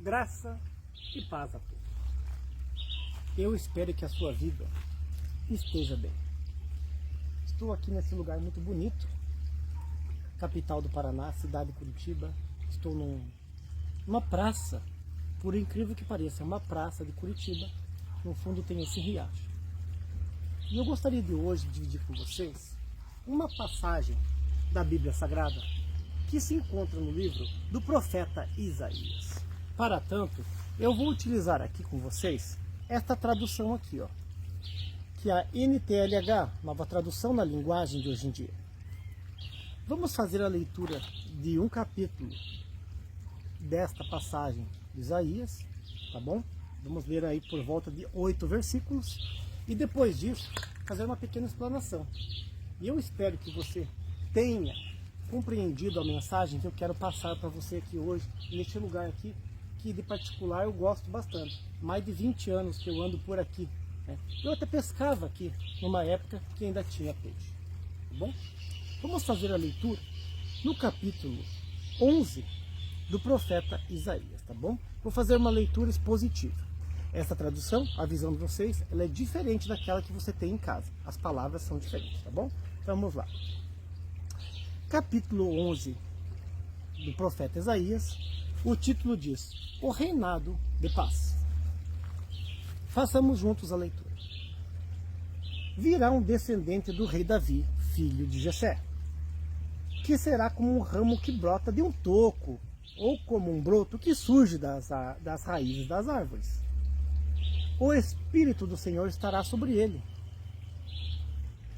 Graça e paz a todos. Eu espero que a sua vida esteja bem. Estou aqui nesse lugar muito bonito, capital do Paraná, cidade de Curitiba. Estou numa praça, por incrível que pareça, é uma praça de Curitiba. No fundo tem esse riacho. E eu gostaria de hoje dividir com vocês uma passagem da Bíblia Sagrada que se encontra no livro do profeta Isaías. Para tanto, eu vou utilizar aqui com vocês esta tradução aqui, ó, que é a NTLH, nova tradução na linguagem de hoje em dia. Vamos fazer a leitura de um capítulo desta passagem de Isaías, tá bom? Vamos ler aí por volta de 8 versículos e depois disso fazer uma pequena explanação. E eu espero que você tenha compreendido a mensagem que eu quero passar para você aqui hoje, neste lugar aqui, que de particular eu gosto bastante. Mais de 20 anos que eu ando por aqui, né? Eu até pescava aqui, numa época que ainda tinha peixe. Tá bom? Vamos fazer a leitura no capítulo 11 do profeta Isaías, tá bom? Vou fazer uma leitura expositiva. Essa tradução, avisando vocês, ela é diferente daquela que você tem em casa. As palavras são diferentes, tá bom? Então vamos lá. Capítulo 11 do profeta Isaías, o título diz: O reinado de paz. Façamos juntos a leitura. Virá um descendente do rei Davi, filho de Jessé, que será como um ramo que brota de um toco, ou como um broto que surge das raízes das árvores. O Espírito do Senhor estará sobre ele.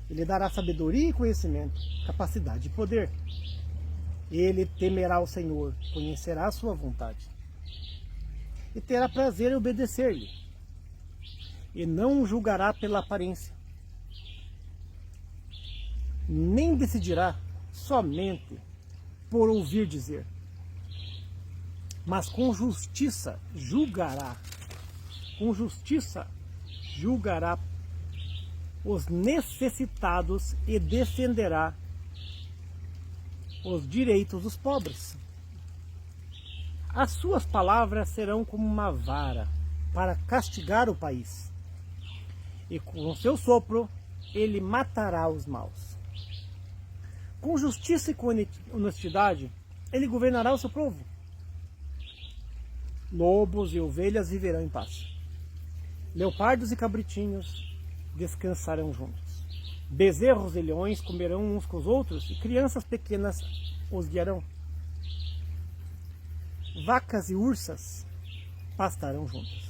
Ele dará sabedoria e conhecimento, capacidade e poder. Ele temerá o Senhor, conhecerá a sua vontade. E terá prazer em obedecer-lhe. E não julgará pela aparência. Nem decidirá somente por ouvir dizer. Mas com justiça julgará. Com justiça julgará os necessitados e defenderá os direitos dos pobres. As suas palavras serão como uma vara para castigar o país, e com o seu sopro ele matará os maus. Com justiça e com honestidade ele governará o seu povo. Lobos e ovelhas viverão em paz. Leopardos e cabritinhos descansarão juntos. Bezerros e leões comerão uns com os outros, e crianças pequenas os guiarão. Vacas e ursas pastarão juntas.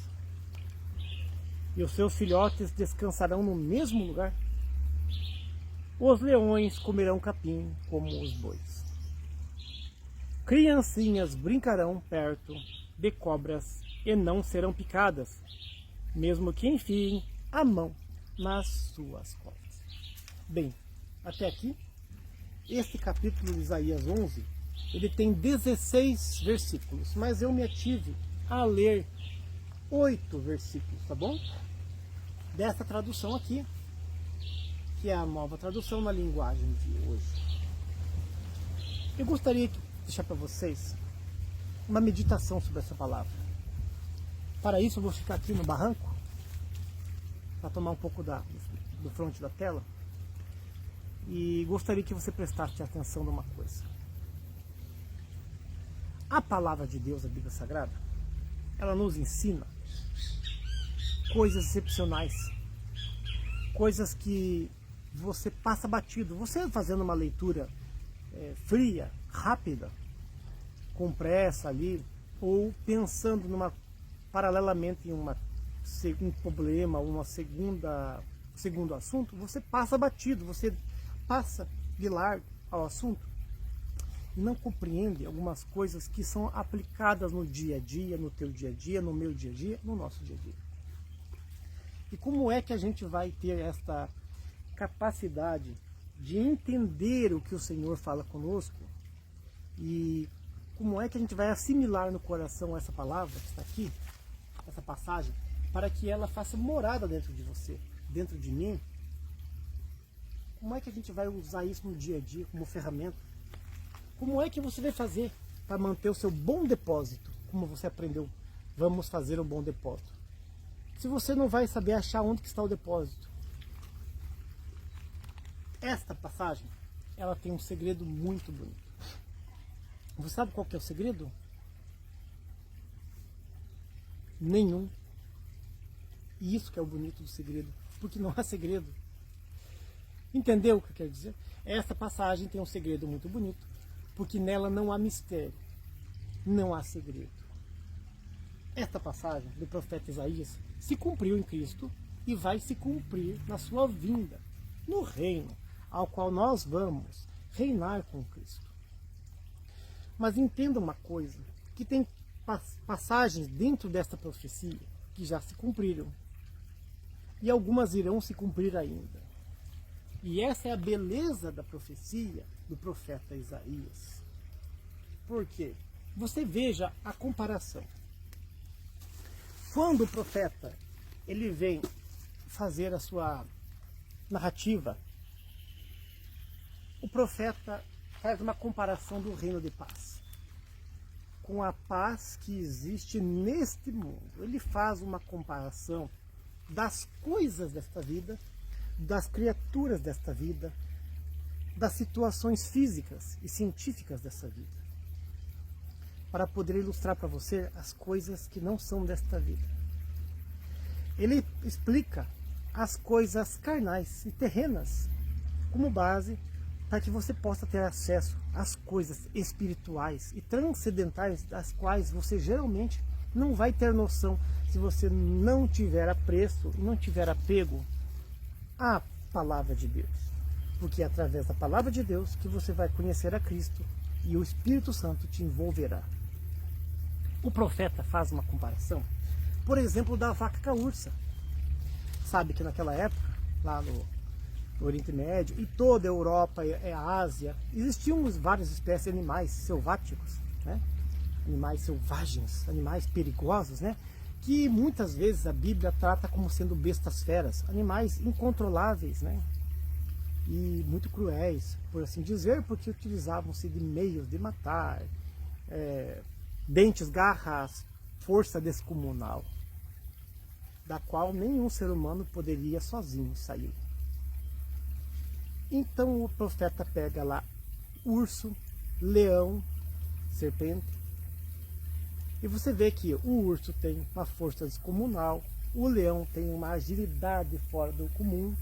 E os seus filhotes descansarão no mesmo lugar. Os leões comerão capim como os bois. Criancinhas brincarão perto de cobras e não serão picadas, mesmo que enfiem a mão nas suas costas. Bem, até aqui, este capítulo de Isaías 11, ele tem 16 versículos, mas eu me ative a ler 8 versículos, tá bom? Dessa tradução aqui, que é a nova tradução na linguagem de hoje. Eu gostaria de deixar para vocês uma meditação sobre essa palavra. Para isso eu vou ficar aqui no barranco, para tomar um pouco do fronte da tela, e gostaria que você prestasse atenção numa coisa. A palavra de Deus, a Bíblia Sagrada, ela nos ensina coisas excepcionais, coisas que você passa batido. Você fazendo uma leitura fria, rápida, com pressa ali, ou pensando paralelamente em um problema, segundo assunto, você passa batido, você passa de largo ao assunto e não compreende algumas coisas que são aplicadas no dia a dia, no teu dia a dia, no meu dia a dia, no nosso dia a dia. E como é que a gente vai ter esta capacidade de entender o que o Senhor fala conosco, e como é que a gente vai assimilar no coração essa palavra que está aqui, essa passagem, para que ela faça morada dentro de você, dentro de mim? Como é que a gente vai usar isso no dia a dia como ferramenta? Como é que você vai fazer para manter o seu bom depósito, como você aprendeu vamos fazer um bom depósito. Se você não vai saber achar onde que está o depósito, esta passagem, ela tem um segredo muito bonito. Você sabe qual que é o segredo? Nenhum. E isso que é o bonito do segredo, porque não há segredo. Entendeu o que eu quero dizer? Esta passagem tem um segredo muito bonito, porque nela não há mistério, não há segredo. Esta passagem do profeta Isaías se cumpriu em Cristo e vai se cumprir na sua vinda, no reino ao qual nós vamos reinar com Cristo. Mas entenda uma coisa, que tem passagens dentro desta profecia que já se cumpriram e algumas irão se cumprir ainda. E essa é a beleza da profecia do profeta Isaías. Por quê? Você veja a comparação. Quando o profeta ele vem fazer a sua narrativa, o profeta faz uma comparação do reino de paz com a paz que existe neste mundo. Ele faz uma comparação das coisas desta vida, das criaturas desta vida, das situações físicas e científicas dessa vida, para poder ilustrar para você as coisas que não são desta vida. Ele explica as coisas carnais e terrenas como base para que você possa ter acesso às coisas espirituais e transcendentais, das quais você geralmente não vai ter noção se você não tiver apreço, não tiver apego à palavra de Deus. Porque é através da palavra de Deus que você vai conhecer a Cristo e o Espírito Santo te envolverá. O profeta faz uma comparação, por exemplo, da vaca com a ursa. Sabe que naquela época, lá no Oriente Médio e toda a Europa e a Ásia, existiam várias espécies de animais selváticos, né? Animais selvagens, animais perigosos, né? Que muitas vezes a Bíblia trata como sendo bestas feras, animais incontroláveis, né? E muito cruéis, por assim dizer, porque utilizavam-se de meios de matar, dentes, garras, força descomunal, da qual nenhum ser humano poderia sozinho sair. Então o profeta pega lá urso, leão, serpente, e você vê que o urso tem uma força descomunal, o leão tem uma agilidade fora do comum,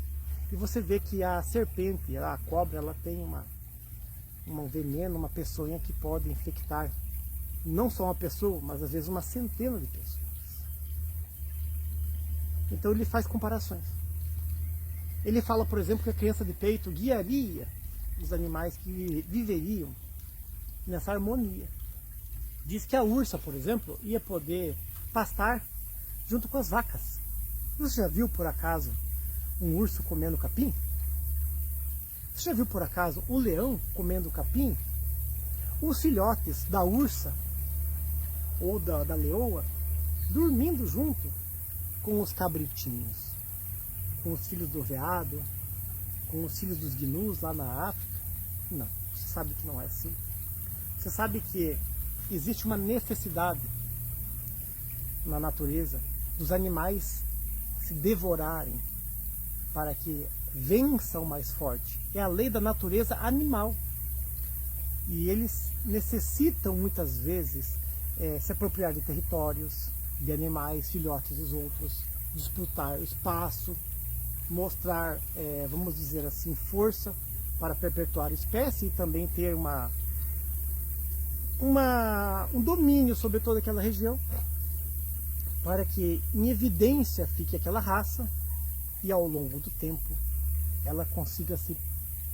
e você vê que a serpente, a cobra, ela tem um veneno, uma peçonha que pode infectar não só uma pessoa, mas às vezes uma centena de pessoas. Então ele faz comparações. Ele fala, por exemplo, que a criança de peito guiaria os animais que viveriam nessa harmonia. Diz que a ursa, por exemplo, ia poder pastar junto com as vacas. Você já viu, por acaso, um urso comendo capim? Você já viu, por acaso, o leão comendo capim? Os filhotes da ursa ou da leoa dormindo junto com os cabritinhos, com os filhos do veado, com os filhos dos gnus lá na África? Não, você sabe que não é assim. Você sabe que existe uma necessidade na natureza dos animais se devorarem para que vença o mais forte. É a lei da natureza animal. E eles necessitam muitas vezes se apropriar de territórios, de animais, filhotes dos outros, disputar o espaço, mostrar, vamos dizer assim, força para perpetuar a espécie e também ter um domínio sobre toda aquela região, para que em evidência fique aquela raça e ao longo do tempo ela consiga se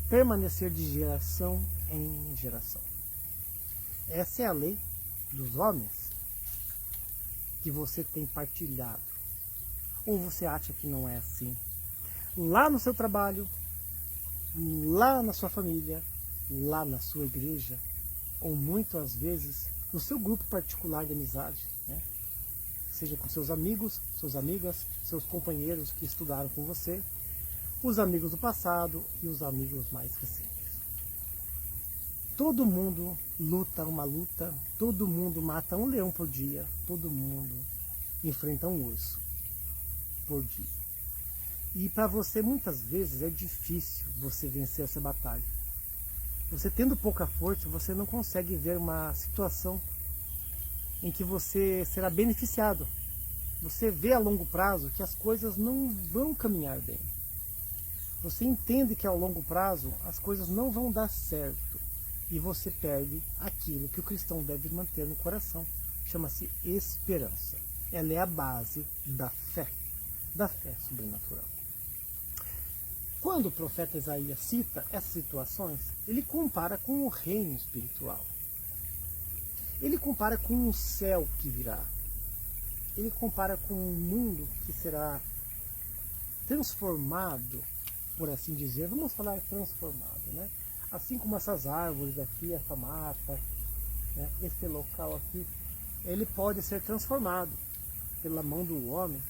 permanecer de geração em geração. Essa é a lei dos homens que você tem partilhado. Ou você acha que não é assim? Lá no seu trabalho, lá na sua família, lá na sua igreja, ou muitas vezes no seu grupo particular de amizade, né? Seja com seus amigos, suas amigas, seus companheiros que estudaram com você, os amigos do passado e os amigos mais recentes. todo mundo luta uma luta, todo mundo mata um leão por dia, todo mundo enfrenta um urso por dia. E para você muitas vezes é difícil você vencer essa batalha. Você tendo pouca força, você não consegue ver uma situação em que você será beneficiado. Você vê a longo prazo que as coisas não vão caminhar bem. Você entende que ao longo prazo as coisas não vão dar certo. E você perde aquilo que o cristão deve manter no coração. Chama-se esperança. Ela é a base da fé sobrenatural. Quando o profeta Isaías cita essas situações, ele compara com o reino espiritual. Ele compara com o céu que virá. Ele compara com um mundo que será transformado, por assim dizer. Vamos falar transformado, né? Assim como essas árvores aqui, essa mata, né? Esse local aqui, ele pode ser transformado pela mão do homem,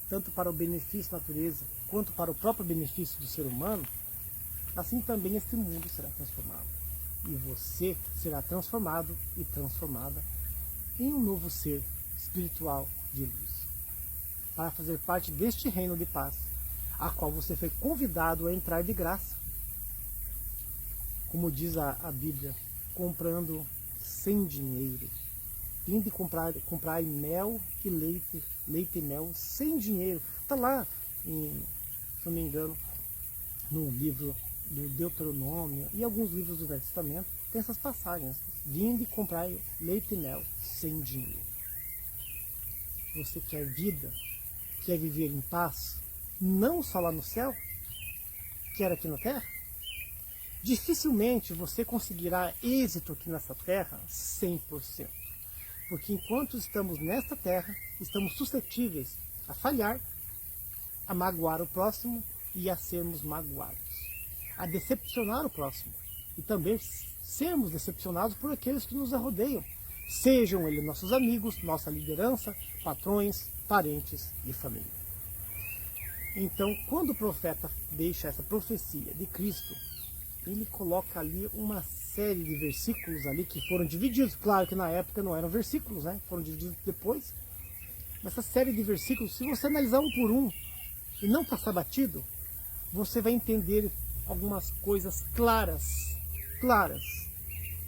tanto para o benefício da natureza, quanto para o próprio benefício do ser humano. Assim também este mundo será transformado. E você será transformado e transformada em um novo ser espiritual de luz, para fazer parte deste reino de paz, a qual você foi convidado a entrar de graça. Como diz a Bíblia, comprando sem dinheiro. Vinde comprar mel e leite e mel sem dinheiro. Está lá, se não me engano, no livro do Deuteronômio e alguns livros do Velho Testamento, tem essas passagens. Vinde comprar leite e mel sem dinheiro. Você quer vida? Quer viver em paz? Não só lá no céu? Quer aqui na terra? Dificilmente você conseguirá êxito aqui nessa terra 100%. Porque enquanto estamos nesta terra, estamos suscetíveis a falhar, a magoar o próximo e a sermos magoados. A decepcionar o próximo. E também sermos decepcionados por aqueles que nos rodeiam. Sejam eles nossos amigos, nossa liderança, patrões, parentes e família. Então, quando o profeta deixa essa profecia de Cristo, ele coloca ali uma série de versículos ali que foram divididos. Claro que na época não eram versículos, né? Foram divididos depois. Mas essa série de versículos, se você analisar um por um e não passar batido, você vai entender algumas coisas claras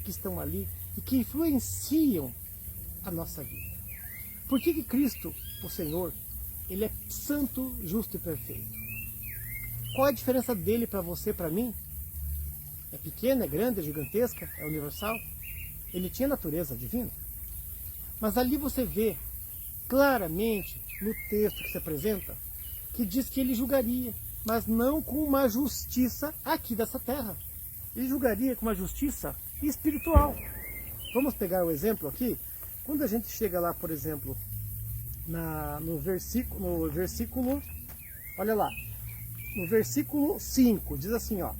que estão ali e que influenciam a nossa vida. Por que Cristo, o Senhor, ele é santo, justo e perfeito? Qual é a diferença dele para você e para mim? É pequena, é grande, é gigantesca, é universal? Ele tinha natureza divina. Mas ali você vê claramente no texto que se apresenta que diz que ele julgaria, mas não com uma justiça aqui dessa terra. Ele julgaria com uma justiça espiritual. Vamos pegar o exemplo aqui. Quando a gente chega lá, por exemplo, no versículo, olha lá, no versículo 5, diz assim, ó: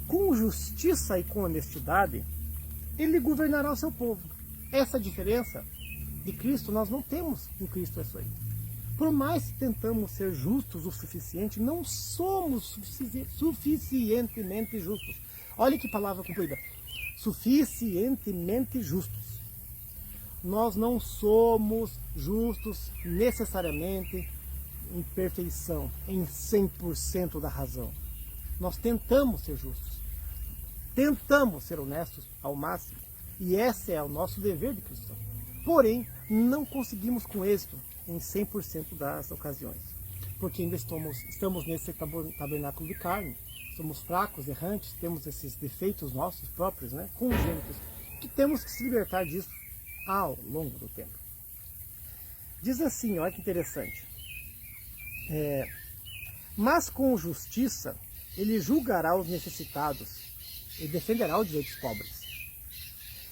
com justiça e com honestidade, ele governará o seu povo. Essa diferença de Cristo nós não temos em Cristo isso aí. Por mais que tentamos ser justos o suficiente, não somos suficientemente justos. Olha que palavra comprida. Suficientemente justos. Nós não somos justos necessariamente em perfeição, em 100% da razão. Nós tentamos ser justos. Tentamos ser honestos ao máximo. E esse é o nosso dever de cristão. Porém, não conseguimos com êxito em 100% das ocasiões. Porque ainda estamos nesse tabernáculo de carne. Somos fracos, errantes, temos esses defeitos nossos próprios, né, congênitos, que temos que se libertar disso ao longo do tempo. Diz assim, olha que interessante. Mas com justiça ele julgará os necessitados e defenderá o direito dos pobres.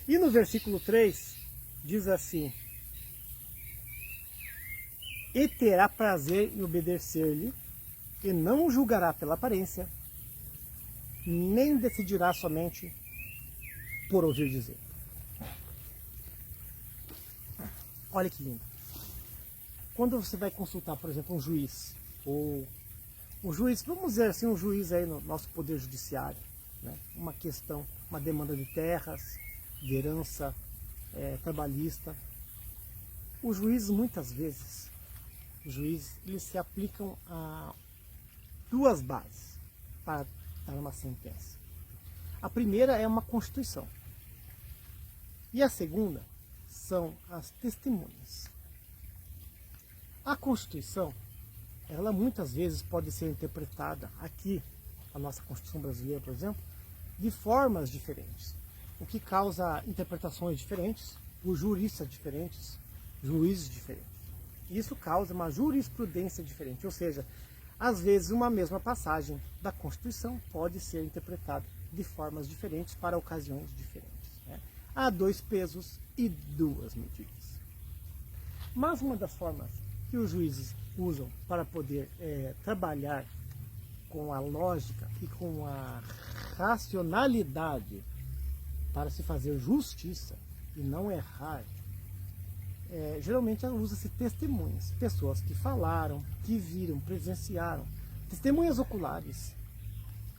E no versículo 3 diz assim: e terá prazer em obedecer-lhe, e não julgará pela aparência, nem decidirá somente por ouvir dizer. Olha que lindo. Quando você vai consultar, por exemplo, um juiz, ou um juiz, vamos dizer assim, um juiz aí no nosso poder judiciário, né? Uma questão, uma demanda de terras, de herança trabalhista. Os juízes, muitas vezes, eles se aplicam a duas bases para dar uma sentença. A primeira é uma constituição. E a segunda são as testemunhas. A Constituição, ela muitas vezes pode ser interpretada aqui, a nossa Constituição brasileira, por exemplo, de formas diferentes, o que causa interpretações diferentes, por juristas diferentes, juízes diferentes. Isso causa uma jurisprudência diferente, ou seja, às vezes uma mesma passagem da Constituição pode ser interpretada de formas diferentes para ocasiões diferentes. Né? Há dois pesos e duas medidas. Mas uma das formas que os juízes usam para poder trabalhar com a lógica e com a racionalidade para se fazer justiça e não errar, geralmente usa-se testemunhas, pessoas que falaram, que viram, presenciaram, testemunhas oculares,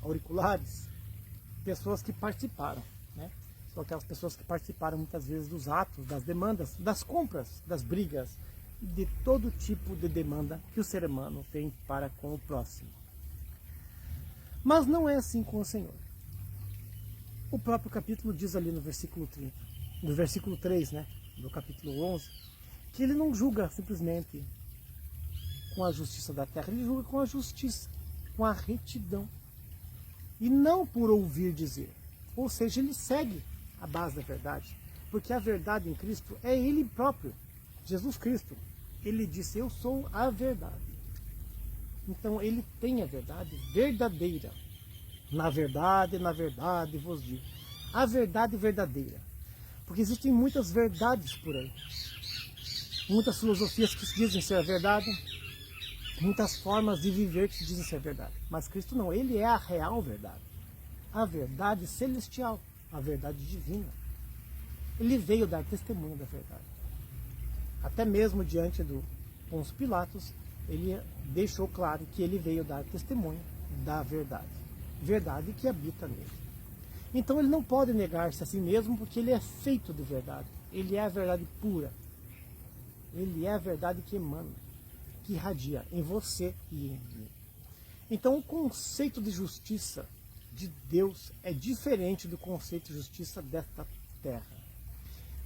auriculares, pessoas que participaram, né? São aquelas pessoas que participaram muitas vezes dos atos, das demandas, das compras, das brigas, de todo tipo de demanda que o ser humano tem para com o próximo. Mas não é assim com o Senhor. O próprio capítulo diz ali no versículo 30, no versículo 3, né, do capítulo 11, que ele não julga simplesmente com a justiça da terra, ele julga com a justiça, com a retidão. E não por ouvir dizer. Ou seja, ele segue a base da verdade, porque a verdade em Cristo é ele próprio, Jesus Cristo. Ele disse, eu sou a verdade. Então ele tem a verdade verdadeira. Na verdade vos digo. A verdade verdadeira. Porque existem muitas verdades por aí. Muitas filosofias que se dizem ser a verdade. Muitas formas de viver que se dizem ser verdade. Mas Cristo não, ele é a real verdade. A verdade celestial. A verdade divina. Ele veio dar testemunho da verdade. Até mesmo diante do Pôncio Pilatos, ele deixou claro que ele veio dar testemunho da verdade. Verdade que habita nele. Então ele não pode negar-se a si mesmo, porque ele é feito de verdade. Ele é a verdade pura. Ele é a verdade que emana, que irradia em você e em mim. Então o conceito de justiça de Deus é diferente do conceito de justiça desta terra.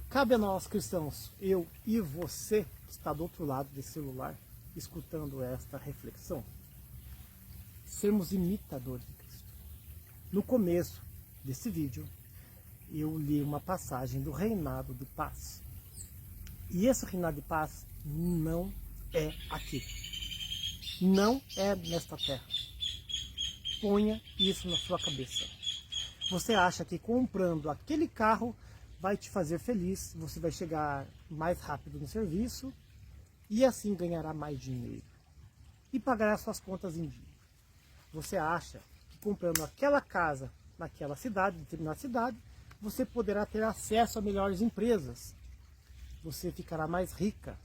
Cabe a nós cristãos, eu e você, que está do outro lado desse celular, escutando esta reflexão, sermos imitadores de Cristo. No começo desse vídeo, eu li uma passagem do reinado de paz. E esse reinado de paz não é aqui. Não é nesta terra. Ponha isso na sua cabeça. Você acha que comprando aquele carro vai te fazer feliz, você vai chegar mais rápido no serviço e assim ganhará mais dinheiro e pagará suas contas em dia. Você acha que comprando aquela casa naquela cidade, determinada cidade, você poderá ter acesso a melhores empresas. Você ficará mais rica,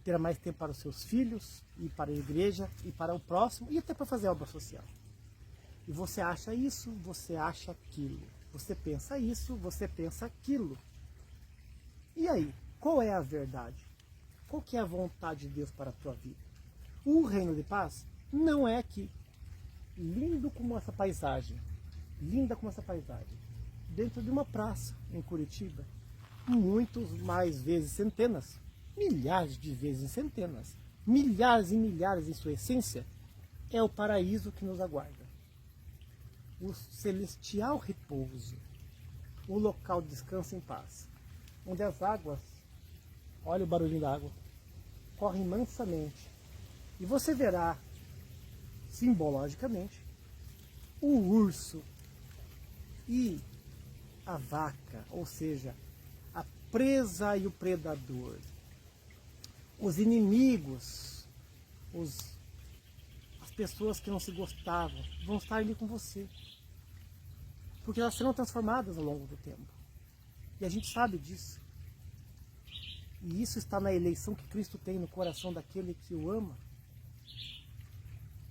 terá mais tempo para os seus filhos e para a igreja e para o próximo e até para fazer obra social. E você acha isso, você acha aquilo. Você pensa isso, você pensa aquilo. E aí, qual é a verdade? Qual que é a vontade de Deus para a tua vida? O reino de paz não é aqui. Lindo como essa paisagem. Linda como essa paisagem. Dentro de uma praça em Curitiba. Muitos mais vezes centenas. Milhares de vezes centenas. Milhares e milhares em sua essência. É o paraíso que nos aguarda. O celestial repouso, o local de descanso em paz, onde as águas, olha o barulhinho da água, correm mansamente. E você verá, simbologicamente, o urso e a vaca, ou seja, a presa e o predador, os inimigos, as pessoas que não se gostavam, vão estar ali com você. Porque elas serão transformadas ao longo do tempo. E a gente sabe disso. E isso está na eleição que Cristo tem no coração daquele que o ama.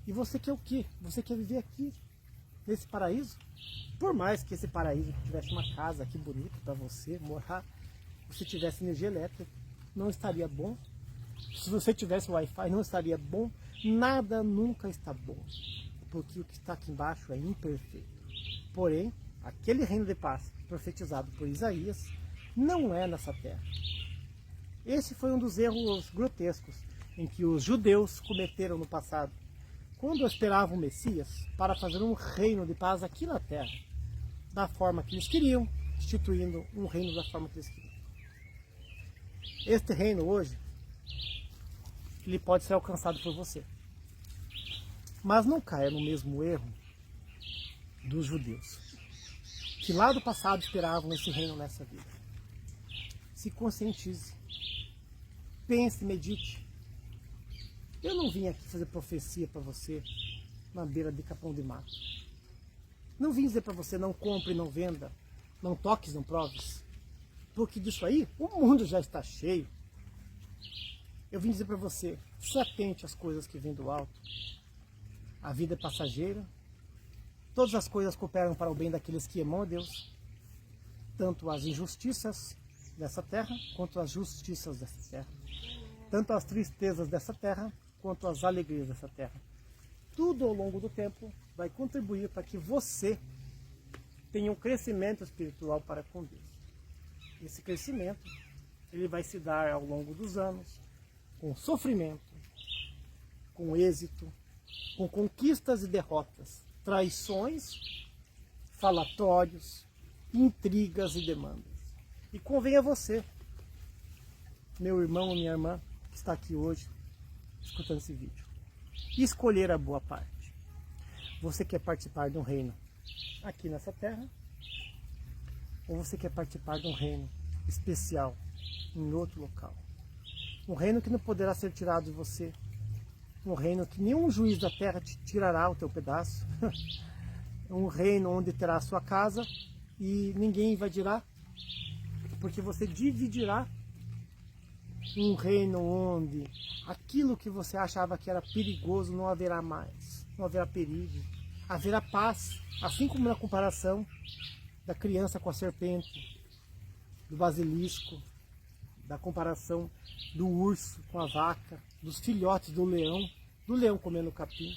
E você quer o quê? Você quer viver aqui. nesse paraíso. Por mais que esse paraíso tivesse uma casa aqui bonita para você morar, se tivesse energia elétrica, não estaria bom. Se você tivesse Wi-Fi, não estaria bom. Nada nunca está bom, porque o que está aqui embaixo é imperfeito. Porém, aquele reino de paz profetizado por Isaías não é nessa terra. Esse foi um dos erros grotescos em que os judeus cometeram no passado, quando esperavam o Messias para fazer um reino de paz aqui na terra, da forma que eles queriam, instituindo um reino da forma que eles queriam. Este reino hoje, ele pode ser alcançado por você. Mas não caia no mesmo erro dos judeus, que lá do passado esperavam esse reino nessa vida. Se conscientize, pense, medite. Eu não vim aqui fazer profecia para você na beira de capão de mato. Não vim dizer para você não compre, não venda, não toques, não proves. Porque disso aí o mundo já está cheio. Eu vim dizer para você, se atente às coisas que vêm do alto. A vida é passageira. Todas as coisas cooperam para o bem daqueles que amam a Deus. Tanto as injustiças dessa terra, quanto as justiças dessa terra. Tanto as tristezas dessa terra, quanto as alegrias dessa terra. Tudo ao longo do tempo vai contribuir para que você tenha um crescimento espiritual para com Deus. Esse crescimento, ele vai se dar ao longo dos anos, com sofrimento, com êxito, com conquistas e derrotas, traições, falatórios, intrigas e demandas. E convém a você, meu irmão ou minha irmã, que está aqui hoje, escutando esse vídeo, escolher a boa parte. Você quer participar de um reino aqui nessa terra? Ou você quer participar de um reino especial em outro local? Um reino que não poderá ser tirado de você. Um reino que nenhum juiz da terra te tirará o teu pedaço. Um reino onde terá a sua casa e ninguém invadirá, porque você dividirá. Um reino onde aquilo que você achava que era perigoso não haverá mais, não haverá perigo, haverá paz, assim como na comparação da criança com a serpente, do basilisco, da comparação do urso com a vaca, dos filhotes do leão comendo capim.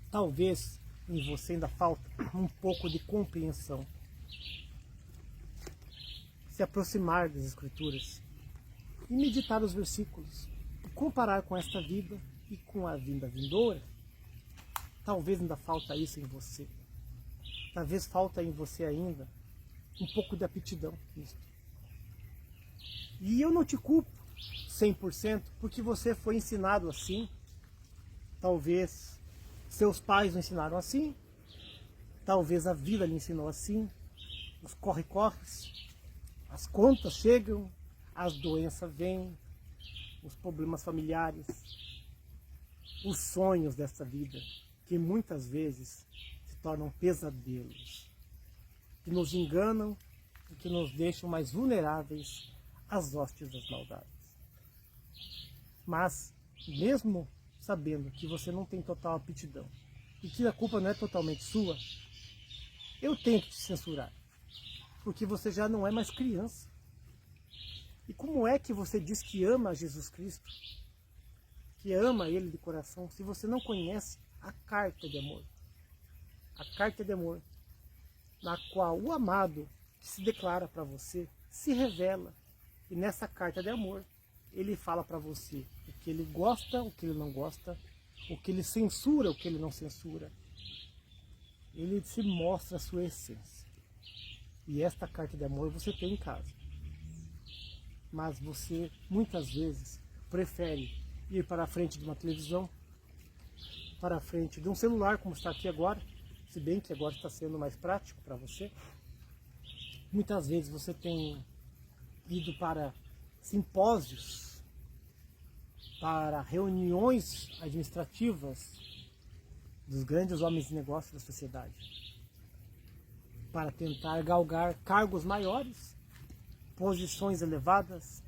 Talvez em você ainda falta um pouco de compreensão. Se aproximar das Escrituras e meditar os versículos, e comparar com esta vida e com a vinda vindoura. Talvez ainda falta isso em você. Talvez falta em você ainda um pouco de aptidão nisso. E eu não te culpo 100% porque você foi ensinado assim. Talvez seus pais o ensinaram assim. Talvez a vida lhe ensinou assim. Os corre-corres, as contas chegam, as doenças vêm, os problemas familiares, os sonhos dessa vida, que muitas vezes se tornam pesadelos, que nos enganam e que nos deixam mais vulneráveis às hostes das maldades. Mas, mesmo sabendo que você não tem total aptidão e que a culpa não é totalmente sua, eu tenho que te censurar, porque você já não é mais criança. E como é que você diz que ama Jesus Cristo, que ama Ele de coração, se você não conhece a carta de amor? A carta de amor, na qual o amado que se declara para você se revela. E nessa carta de amor, ele fala para você o que ele gosta, o que ele não gosta, o que ele censura, o que ele não censura. Ele se mostra a sua essência. E esta carta de amor você tem em casa. Mas você, muitas vezes, prefere ir para a frente de uma televisão, para a frente de um celular, como está aqui agora, se bem que agora está sendo mais prático para você. Muitas vezes você tem ido para simpósios, para reuniões administrativas dos grandes homens de negócio da sociedade, para tentar galgar cargos maiores, posições elevadas,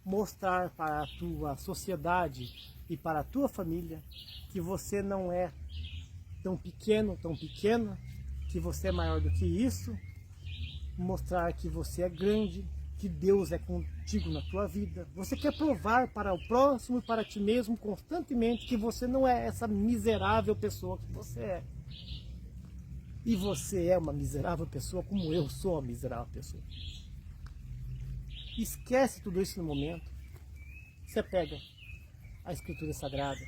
mostrar para a tua sociedade e para a tua família que você não é tão pequeno, tão pequena, que você é maior do que isso, mostrar que você é grande, que Deus é contigo na tua vida. Você quer provar para o próximo e para ti mesmo constantemente que você não é essa miserável pessoa que você é. E você é uma miserável pessoa como eu sou uma miserável pessoa. Esquece tudo isso no momento. Você pega a Escritura Sagrada,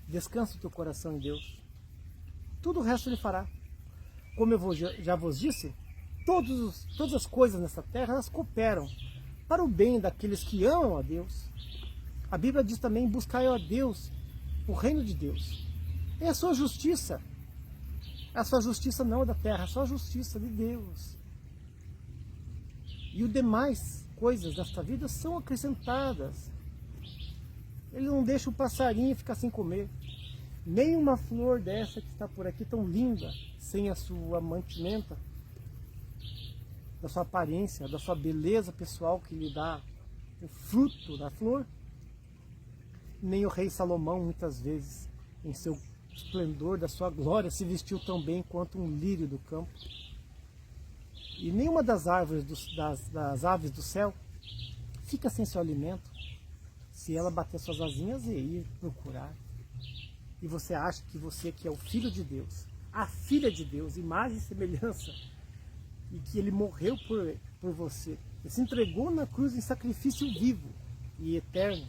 descansa o teu coração em Deus. Tudo o resto Ele fará. Como eu já vos disse, todas as coisas nessa terra, elas cooperam para o bem daqueles que amam a Deus. A Bíblia diz também, buscai a Deus, o reino de Deus. É a sua justiça. A sua justiça não é da terra, a sua justiça de Deus. E o demais coisas desta vida são acrescentadas. Ele não deixa o passarinho ficar sem comer. Nem uma flor dessa que está por aqui tão linda, sem a sua mantimenta, da sua aparência, da sua beleza pessoal que lhe dá o fruto da flor. Nem o rei Salomão, muitas vezes, em seu esplendor da sua glória, se vestiu tão bem quanto um lírio do campo. E nenhuma das árvores, das aves do céu, fica sem seu alimento, se ela bater suas asinhas e ir procurar. E você acha que você que é o Filho de Deus, a Filha de Deus, imagem e semelhança, e que Ele morreu por você, Ele se entregou na cruz em sacrifício vivo e eterno,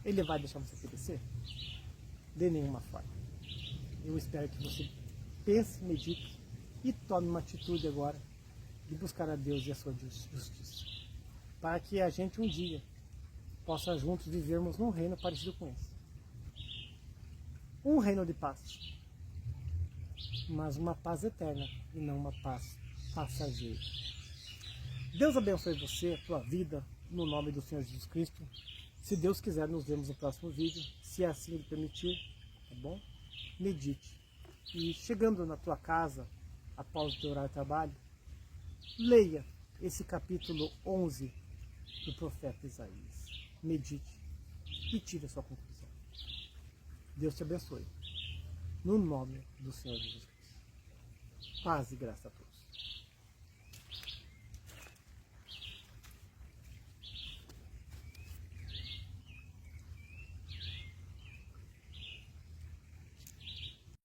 Ele vai deixar você perecer? De nenhuma forma. Eu espero que você pense, medite e tome uma atitude agora de buscar a Deus e a sua justiça, para que a gente um dia possa juntos vivermos num reino parecido com esse. Um reino de paz, mas uma paz eterna e não uma paz passageira. Deus abençoe você, a tua vida, no nome do Senhor Jesus Cristo. Se Deus quiser, nos vemos no próximo vídeo, se assim Ele permitir, tá bom? Medite. E chegando na tua casa, após o teu horário de trabalho, leia esse capítulo 11 do profeta Isaías. Medite e tire a sua conclusão. Deus te abençoe. No nome do Senhor Jesus Cristo. Paz e graça a todos.